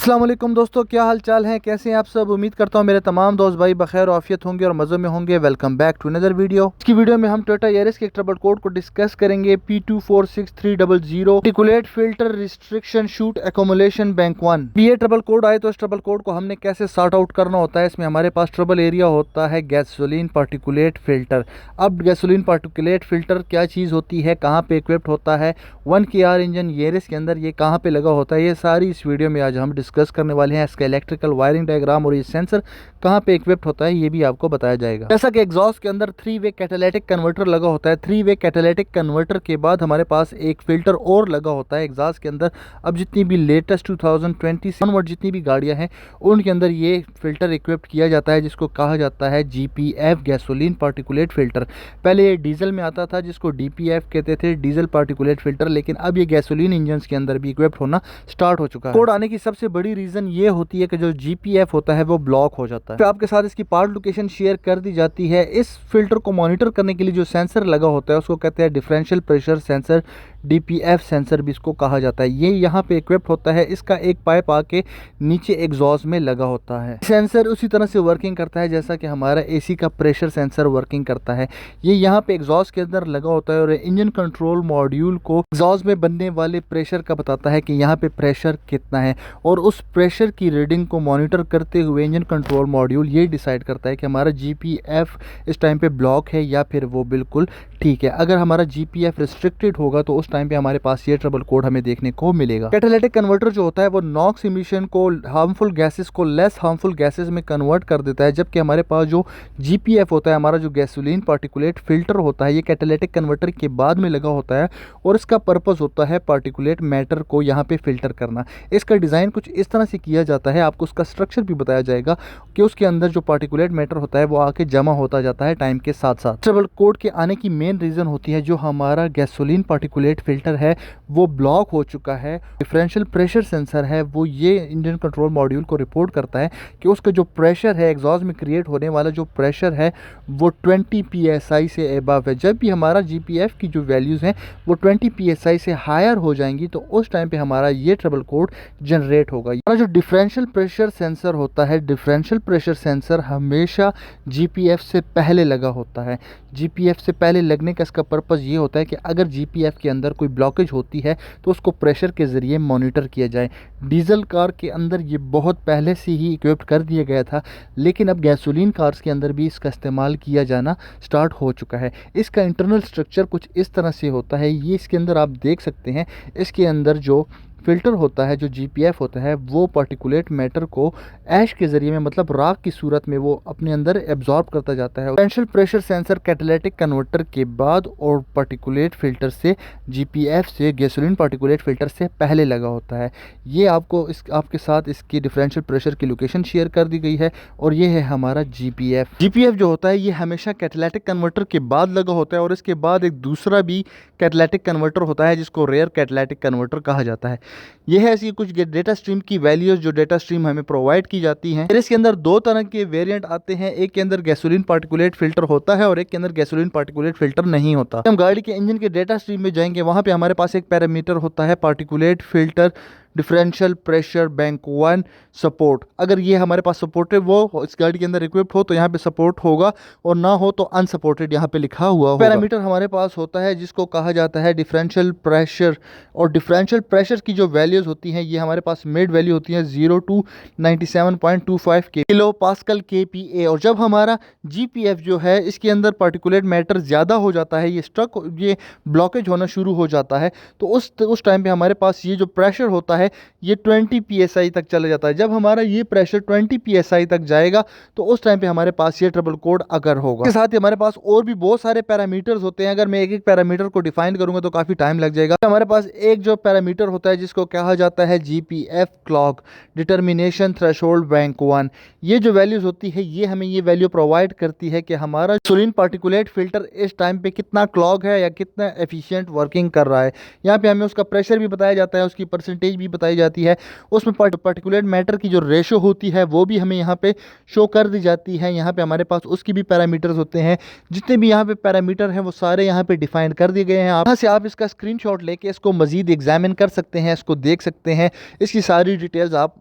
अस्सलाम वालेकुम दोस्तों, क्या हाल चाल है, कैसे हैं आप सब। उम्मीद करता हूँ मेरे तमाम दोस्त भाई बखैर आफियत होंगे और मज़ों में होंगे। Welcome back to another video. इसकी वीडियो में हम टोयोटा यारिस के एक ट्रबल कोड को डिस्कस करेंगे। P246300 articulate filter restriction shoot accumulation bank 1। ये ट्रबल कोड आए तो इस ट्रबल कोड को हमने कैसे सॉर्ट आउट करना होता है। इसमें हमारे पास ट्रबल एरिया होता है गैसोलीन पार्टिकुलेट फिल्टर। अब गैसोलीन पार्टिकुलेट फिल्टर क्या चीज़ होती है, कहाँ पे इक्विप्ड होता है, 1KR इंजन यारिस के अंदर ये कहाँ पे लगा होता है, ये सारी इस वीडियो में आज हम डिस्कस करने वाले हैं। इसका इलेक्ट्रिकल वायरिंग डायग्राम और ये सेंसर कहाँ पे इक्विप्ड होता है ये भी आपको बताया जाएगा। जैसा कि एग्जॉस्ट के अंदर 3-वे कैटालिटिक कन्वर्टर लगा होता है। 3-वे कैटालिटिक कन्वर्टर के बाद हमारे पास एक फिल्टर और लगा होता है एग्जॉस्ट के अंदर। अब जितनी भी लेटेस्ट 2020 ऑनवर्ड जितनी भी गाड़ियाँ हैं उनके अंदर ये फिल्टर इक्विप्ड किया जाता है, जिसको कहा जाता है GPF गैसोलीन पार्टिकुलेट फिल्टर। पहले ये डीजल में आता था जिसको DPF कहते थे, डीजल पार्टिकुलेट फिल्टर, लेकिन अब ये गैसोलीन इंजन के अंदर भी इक्विप्ड होना स्टार्ट हो चुका है। कोड आने की सबसे बड़ी रीजन ये होती है कि जो GPF होता है वो ब्लॉक हो जाता है। तो आपके साथ इसकी पार्ट लोकेशन शेयर कर दी जाती है। इस फिल्टर को मॉनिटर करने के लिए जो सेंसर लगा होता है उसको कहते हैं differential pressure sensor, DPF sensor भी इसको कहा जाता है। ये यहाँ पे इक्विप्ड होता है। इसका एक पाइप आके नीचे एग्जॉस्ट में लगा होता है। सेंसर उसी तरह से वर्किंग करता है जैसा कि हमारा AC का प्रेशर सेंसर वर्किंग करता है। ये यहाँ पे एग्जॉस्ट के अंदर लगा होता है और इंजन कंट्रोल मॉड्यूल को एग्जॉस्ट में बनने वाले प्रेशर का बताता है कि यहाँ पे प्रेशर कितना है, और उस प्रेशर की रीडिंग को मॉनिटर करते हुए इंजन कंट्रोल मॉड्यूल ये डिसाइड करता है कि हमारा GPF इस टाइम पे ब्लॉक है या फिर वो बिल्कुल ठीक है। अगर हमारा GPF रिस्ट्रिक्टेड होगा तो उस टाइम पे हमारे पास ये ट्रबल कोड हमें देखने को मिलेगा। कैटालिटिक कन्वर्टर जो होता है वो नॉक्स इमिशन को, हार्मफुल गैसेस को लेस हार्मफुल गैसेस में कन्वर्ट कर देता है, जबकि हमारे पास जो GPF होता है, हमारा जो गैसोलीन पार्टिकुलेट फिल्टर होता है, ये कैटालिटिक कन्वर्टर के बाद में लगा होता है और इसका पर्पस होता है पार्टिकुलेट मैटर को यहाँ पे फिल्टर करना। इसका डिज़ाइन कुछ इस तरह से किया जाता है, आपको उसका स्ट्रक्चर भी बताया जाएगा कि उसके अंदर जो पार्टिकुलेट मैटर होता है वो आके जमा होता जाता है टाइम के साथ साथ। ट्रबल कोड के आने की मेन रीज़न होती है जो हमारा गैसोलीन पार्टिकुलेट फिल्टर है वो ब्लॉक हो चुका है। डिफरेंशियल प्रेशर सेंसर है वो ये इंजन कंट्रोल मॉड्यूल को रिपोर्ट करता है कि उसका जो प्रेशर है एग्जॉस्ट में क्रिएट होने वाला जो प्रेशर है वो 20 PSI से एबव है। जब भी हमारा GPF की जो वैल्यूज़ हैं वो 20 PSI से हायर हो जाएंगी तो उस टाइम पे हमारा ये ट्रबल कोड जनरेट होगा। हमारा जो डिफरेंशियल प्रेशर सेंसर होता है, डिफरेंशियल प्रेशर सेंसर हमेशा GPF से पहले लगा होता है। GPF से पहले लगने का इसका पर्पज़ ये होता है कि अगर GPF के अंदर कोई ब्लॉकेज होती है तो उसको प्रेशर के ज़रिए मॉनिटर किया जाए। डीजल कार के अंदर ये बहुत पहले से ही इक्विप्ड कर दिया गया था, लेकिन अब गैसोलीन कार्स के अंदर भी इसका इस्तेमाल किया जाना स्टार्ट हो चुका है। इसका इंटरनल स्ट्रक्चर कुछ इस तरह से होता है, ये इसके अंदर आप देख सकते हैं। इसके अंदर जो फिल्टर होता है, जो GPF होता है, वो पार्टिकुलेट मैटर को ऐश के ज़रिए में, मतलब राख की सूरत में, वो अपने अंदर एब्जॉर्ब करता जाता है। Differential pressure sensor catalytic converter के बाद और पार्टिकुलेट फिल्टर से, GPF से, गैसोलीन पार्टिकुलेट फिल्टर से पहले लगा होता है। ये आपको आपके साथ इसकी डिफरेंशियल प्रेशर की लोकेशन शेयर कर दी गई है और ये है हमारा GPF जो होता है ये हमेशा कैटालिटिक कन्वर्टर के बाद लगा होता है और इसके बाद एक दूसरा भी कैटालिटिक कन्वर्टर होता है जिसको रेयर कैटालिटिक कन्वर्टर कहा जाता है। ये है ऐसी कुछ डेटा स्ट्रीम की वैल्यूज जो डेटा स्ट्रीम हमें प्रोवाइड की जाती हैं। फिर इसके अंदर दो तरह के वेरिएंट आते हैं, एक के अंदर गैसोलीन पार्टिकुलेट फिल्टर होता है और एक के अंदर गैसोलीन पार्टिकुलेट फिल्टर नहीं होता। हम गाड़ी के इंजन के डेटा स्ट्रीम में जाएंगे, वहां पे हमारे पास एक पैरामीटर होता है particulate filter differential pressure bank 1 support. अगर ये हमारे पास सपोर्टेड वो इस गाड़ी के अंदर इक्विप्ड हो तो यहाँ पे सपोर्ट होगा, और ना हो तो अनसपोर्टेड यहाँ पे लिखा हुआ होगा। पैरामीटर हमारे पास होता है जिसको कहा जाता है डिफरेंशियल प्रेशर, और डिफरेंशियल प्रेशर की जो वैल्यूज होती हैं ये हमारे पास मिड वैल्यू होती है 0 to 97.25 किलो पास्कल KPa। और जब हमारा GPF जो है इसके अंदर पार्टिकुलेट मैटर ज़्यादा हो जाता है, ये ब्लॉकेज होना शुरू हो जाता है, तो उस टाइम पे हमारे पास ये जो प्रेशर होता है ये 20 PSI तक चला जाता है। जब हमारा ये प्रेशर 20 PSI तक जाएगा तो उस टाइम पे हमारे पास ये ट्रबल कोड अगर होगा। इसके साथ ही हमारे पास और भी बहुत सारे पैरामीटर्स होते हैं। अगर मैं एक एक पैरामीटर को डिफाइन करूंगा तो काफ़ी टाइम लग जाएगा। हमारे पास एक जो पैरामीटर होता है जिसको कहा जाता है GPF clock determination threshold bank 1। ये जो वैल्यूज होती है ये हमें ये वैल्यू प्रोवाइड करती है कि हमारा गैसोलीन पार्टिकुलेट फिल्टर इस टाइम पे कितना क्लॉग है या कितना एफिशिएंट वर्किंग कर रहा है। यहाँ पे हमें उसका प्रेशर भी बताया जाता है, उसकी परसेंटेज भी बताई जाती है, उसमें पार्टिकुलेट मैटर की जो रेशो होती है वो भी हमें यहाँ पे शो कर दी जाती है। यहाँ पे हमारे पास उसकी भी पैरामीटर्स होते हैं, जितने भी यहाँ पे पैरामीटर हैं वो सारे यहाँ पे डिफाइन कर दिए गए हैं। यहाँ से आप इसका स्क्रीनशॉट लेके इसको मजीद एग्जामिन कर सकते हैं, इसको देख सकते हैं, इसकी सारी डिटेल्स आप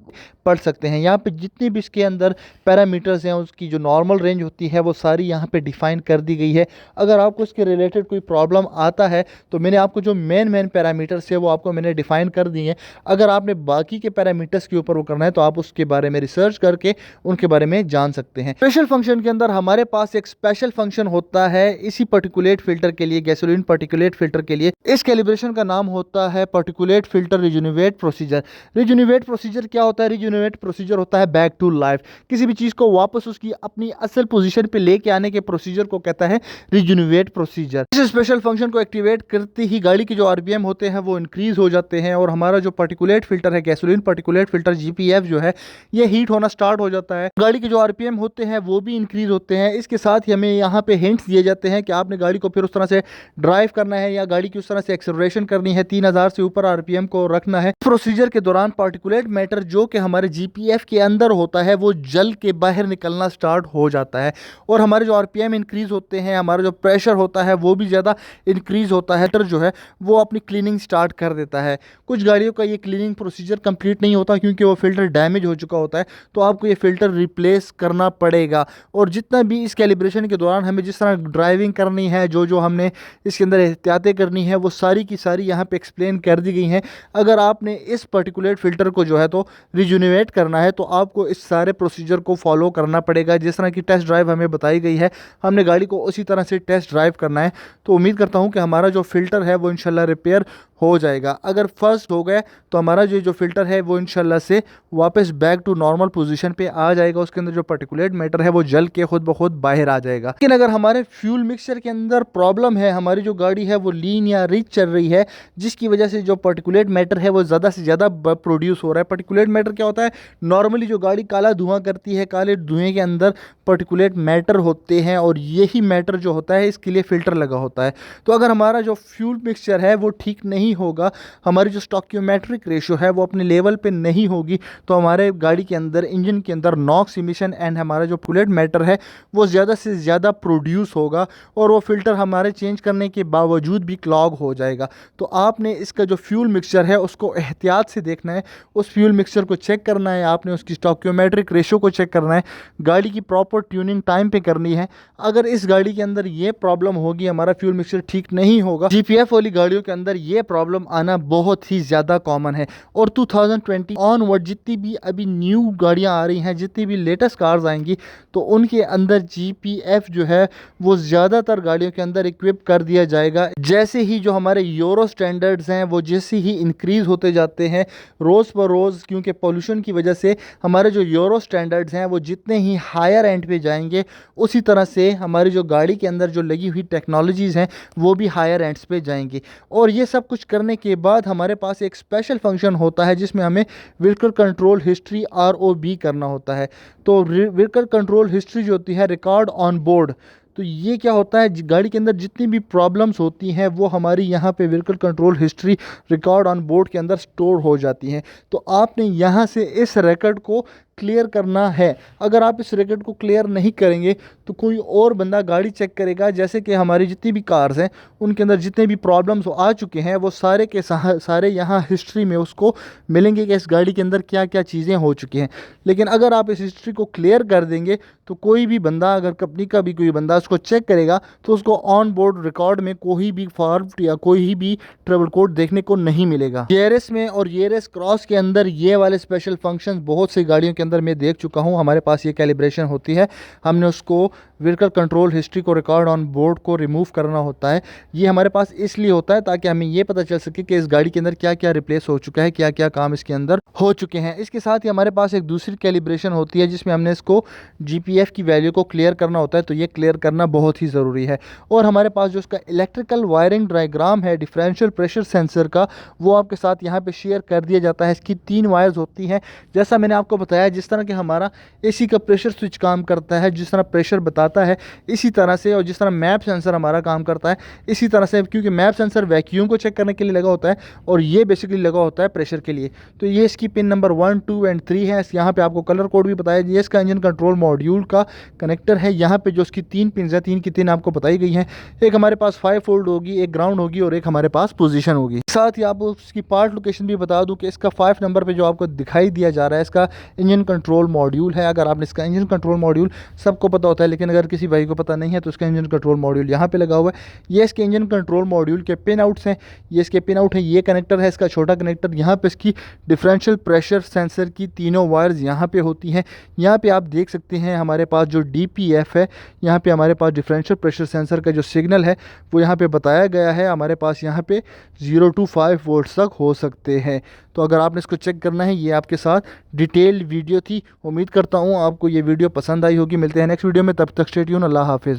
पढ़ सकते हैं। यहाँ पे जितनी भी इसके अंदर पैरामीटर्स हैं उसकी जो नॉर्मल रेंज होती है वो सारी यहाँ पे डिफाइन कर दी गई है। अगर आपको इसके रिलेटेड कोई प्रॉब्लम आता है तो मैंने आपको जो मेन पैरामीटर्स है वो आपको मैंने डिफाइन कर दिए हैं। अगर आपने बाकी के पैरामीटर्स के ऊपर वो करना है तो आप उसके बारे में रिसर्च करके उनके बारे में जान सकते हैं। स्पेशल फंक्शन के अंदर हमारे पास एक स्पेशल फंक्शन होता है इसी पार्टिकुलेट फिल्टर के लिए, गैसोलीन पार्टिकुलेट फिल्टर के लिए। इस कैलिब्रेशन का नाम होता है पार्टिकुलेट फिल्टर रिजुनिवेट प्रोसीजर। रिजुनिवेट प्रोसीजर क्या होता है? रिजुनिवेट प्रोसीजर होता है बैक टू लाइफ, किसी भी चीज को वापस उसकी अपनी असल पोजीशन पे लेके आने के प्रोसीजर को कहता है रिजुनिवेट प्रोसीजर। इस स्पेशल फंक्शन को एक्टिवेट करते ही गाड़ी के जो आरपीएम होते हैं वो इंक्रीज हो जाते हैं और हमारा जो पार्टिकुलेट फिल्टर है, गैसोलीन पार्टिकुलेट फिल्टर जीपीएफ जो है, ये हीट होना स्टार्ट हो जाता है। गाड़ी के जो आरपीएम होते हैं वो भी इंक्रीज होते हैं। इसके साथ ही हमें यहाँ पे हिंट्स दिए जाते हैं कि आपने गाड़ी को फिर उस तरह से ड्राइव करना है या गाड़ी की उस तरह से एक्सेलरेशन करनी है, 3000 से ऊपर आरपीएम को रखना है। प्रोसीजर के दौरान पार्टिकुलेट मैटर जो कि हमारे जीपीएफ के अंदर होता है वो जल के बाहर निकलना स्टार्ट हो जाता है और हमारे जो आरपीएम इंक्रीज होते हैं, हमारा जो प्रेशर होता है वो भी ज़्यादा इंक्रीज होता है। फिल्टर जो है वो अपनी क्लीनिंग स्टार्ट कर देता है। कुछ गाड़ियों का ये क्लीनिंग प्रोसीजर कंप्लीट नहीं होता क्योंकि वो फिल्टर डैमेज हो चुका होता है, तो आपको ये फिल्टर रिप्लेस करना पड़ेगा। और जितना भी इस कैलिब्रेशन के दौरान हमें जिस तरह ड्राइविंग करनी है, जो हमने इसके अंदर एहतियातें करनी है वो सारी की सारी यहाँ पे एक्सप्लेन कर दी गई हैं। अगर आपने इस पर्टिकुलेट फिल्टर को जो है तो रिजुनिवेट करना है तो आपको इस सारे प्रोसीजर को फॉलो करना पड़ेगा। जिस तरह की टेस्ट ड्राइव हमें बताई गई है हमने गाड़ी को उसी तरह से टेस्ट ड्राइव करना है। तो उम्मीद करता हूँ कि हमारा जो फिल्टर है वो इंशाल्लाह रिपेयर हो जाएगा। अगर फर्स्ट हो गए तो हमारा जो फिल्टर है वो इंशाल्लाह से वापस बैक टू नॉर्मल पोजीशन पे आ जाएगा। उसके अंदर जो पार्टिकुलेट मैटर है वो जल के खुद ब खुद बाहर आ जाएगा। लेकिन अगर हमारे फ्यूल मिक्सचर के अंदर प्रॉब्लम है, हमारी जो गाड़ी है वो लीन या रिच चल रही है, जिसकी वजह से जो पार्टिकुलेट मैटर है वो ज़्यादा से ज़्यादा प्रोड्यूस हो रहा है। पार्टिकुलेट मैटर क्या होता है? नॉर्मली जो गाड़ी काला धुआं करती है, काले धुएँ के अंदर पार्टिकुलेट मैटर होते हैं और यही मैटर जो होता है इसके लिए फ़िल्टर लगा होता है। तो अगर हमारा जो फ्यूल मिक्सचर है वो ठीक नहीं होगा, हमारी जो स्टॉकियोमेट्रिक रेशो है वो अपने लेवल पे नहीं होगी, तो हमारे गाड़ी के अंदर, इंजन के अंदर नॉक्स इमिशन एंड हमारा जो पार्टिकुलेट मैटर है वो ज़्यादा से ज़्यादा प्रोड्यूस होगा और वो फ़िल्टर हमारे चेंज करने के बावजूद भी क्लॉग हो जाएगा। तो आपने इसका जो फ्यूल मिक्सचर है उसको एहतियात से देखना है, उस फ्यूल मिक्सचर को चेक करना है, आपने उसकी स्टॉकियोमेट्रिक रेशो को चेक करना है, गाड़ी की प्रॉपर ट्यूनिंग टाइम पे करनी है। अगर इस गाड़ी के अंदर ये प्रॉब्लम होगी, हमारा फ्यूल मिक्सचर ठीक नहीं होगा, जीपीएफ वाली गाड़ियों के अंदर ये प्रॉब्लम आना बहुत ही ज़्यादा कॉमन है। और 2020 ऑनवर्ड जितनी भी अभी न्यू गाड़ियाँ आ रही हैं, जितनी भी लेटेस्ट कार्स आएंगी, तो उनके अंदर जीपीएफ जो है वो ज़्यादातर गाड़ियों के अंदर इक्विप कर दिया जाएगा। जैसे ही जो हमारे यूरो स्टैंडर्ड्स हैं वो जैसे ही इंक्रीज़ होते जाते हैं रोज़ पर रोज़, क्योंकि पोल्यूशन की वजह से हमारे जो यूरो स्टैंडर्ड्स हैं वो जितने ही हायर एंड पे जाएंगे, उसी तरह से हमारी जो गाड़ी के अंदर जो लगी हुई टेक्नोलॉजीज़ हैं वो भी हायर एंड्स पे जाएंगी। और ये सब कुछ करने के बाद हमारे पास एक स्पेशल फंक्शन होता है जिसमें हमें व्हीकल कंट्रोल हिस्ट्री ROB करना होता है। तो व्हीकल कंट्रोल हिस्ट्री जो होती है, रिकॉर्ड ऑन बोर्ड, तो ये क्या होता है, गाड़ी के अंदर जितनी भी प्रॉब्लम्स होती हैं वो हमारी यहाँ पे vehicle control history record on board के अंदर स्टोर हो जाती हैं। तो आपने यहाँ से इस रिकॉर्ड को क्लियर करना है। अगर आप इस रिकॉर्ड को क्लियर नहीं करेंगे तो कोई और बंदा गाड़ी चेक करेगा, जैसे कि हमारी जितनी भी कार्स हैं उनके अंदर जितने भी प्रॉब्लम्स आ चुके हैं वो सारे के सारे यहाँ हिस्ट्री में उसको मिलेंगे कि इस गाड़ी के अंदर क्या क्या चीज़ें हो चुकी हैं। लेकिन अगर आप इस हिस्ट्री को क्लियर कर देंगे तो कोई भी बंदा, अगर कंपनी का भी कोई बंदा उसको चेक करेगा तो उसको ऑन बोर्ड रिकॉर्ड में कोई भी फॉल्ट या कोई भी ट्रबल कोड देखने को नहीं मिलेगा। ERS में और ERS क्रॉस के अंदर ये वाले स्पेशल फंक्शन बहुत सी गाड़ियों के अंदर मैं देख चुका हूँ। हमारे पास ये कैलिब्रेशन होती है, हमने उसको व्हीकल कंट्रोल हिस्ट्री को रिकॉर्ड ऑन बोर्ड को रिमूव करना होता है। ये हमारे पास इसलिए होता है ताकि हमें ये पता चल सके कि इस गाड़ी के अंदर क्या क्या रिप्लेस हो चुका है, क्या क्या काम इसके अंदर हो चुके हैं। इसके साथ ही हमारे पास एक दूसरी कैलिब्रेशन होती है जिसमें हमने इसको GPF की वैल्यू को क्लियर करना होता है। तो ये क्लियर करना बहुत ही ज़रूरी है। और हमारे पास जो उसका इलेक्ट्रिकल वायरिंग डायग्राम है डिफरेंशियल प्रेशर सेंसर का, वो आपके साथ यहाँ पे शेयर कर दिया जाता है। इसकी 3 वायर्स होती हैं, जैसा मैंने आपको बताया, जिस तरह कि हमारा एसी का प्रेशर स्विच काम करता है, जिस तरह प्रेशर बताता है इसी तरह से, और जिस तरह मैप सेंसर हमारा काम करता है इसी तरह से, क्योंकि मैप सेंसर वैक्यूम को चेक करने के लिए लगा होता है और ये बेसिकली लगा होता है प्रेशर के लिए। तो ये इसकी पिन नंबर 1, 2 एंड 3 है। यहाँ पे आपको कलर कोड भी बताया। ये इसका इंजन कंट्रोल मॉड्यूल का कनेक्टर है। यहाँ पे जो इसकी 3 पिन है, 3 की 3 आपको बताई गई हैं। एक हमारे पास 5 वोल्ट होगी, एक ग्राउंड होगी और एक हमारे पास पोजीशन होगी। साथ ही आपको उसकी पार्ट लोकेशन भी बता दूं कि इसका 5 नंबर पे जो आपको दिखाई दिया जा रहा है इसका इंजन कंट्रोल मॉड्यूल है। अगर आपने इसका इंजन कंट्रोल मॉड्यूल सबको पता होता है, लेकिन अगर किसी भाई को पता नहीं है तो इसका इंजन कंट्रोल मॉड्यूल यहाँ पे लगा हुआ है। ये इसके इंजन कंट्रोल मॉड्यूल के पिन आउट्स हैं। ये इसके पिन आउट है। ये कनेक्टर है इसका छोटा कनेक्टर। यहाँ पे इसकी डिफरेंशियल प्रेशर सेंसर की तीनों वायर्स यहाँ पे होती हैं। यहाँ पे आप देख सकते हैं हमारे पास जो DPF है, यहाँ पे हमारे पास डिफरेंशियल प्रेशर सेंसर का जो सिग्नल है वो यहाँ पे बताया गया है। हमारे पास यहाँ पे 0 to 5 वोल्ट तक हो सकते हैं। तो अगर आपने इसको चेक करना है, ये आपके साथ डिटेल वीडियो थी। उम्मीद करता हूँ आपको ये वीडियो पसंद आई होगी। मिलते हैं नेक्स्ट वीडियो में, तब तक स्टे ट्यून। अल्लाह हाफिज़।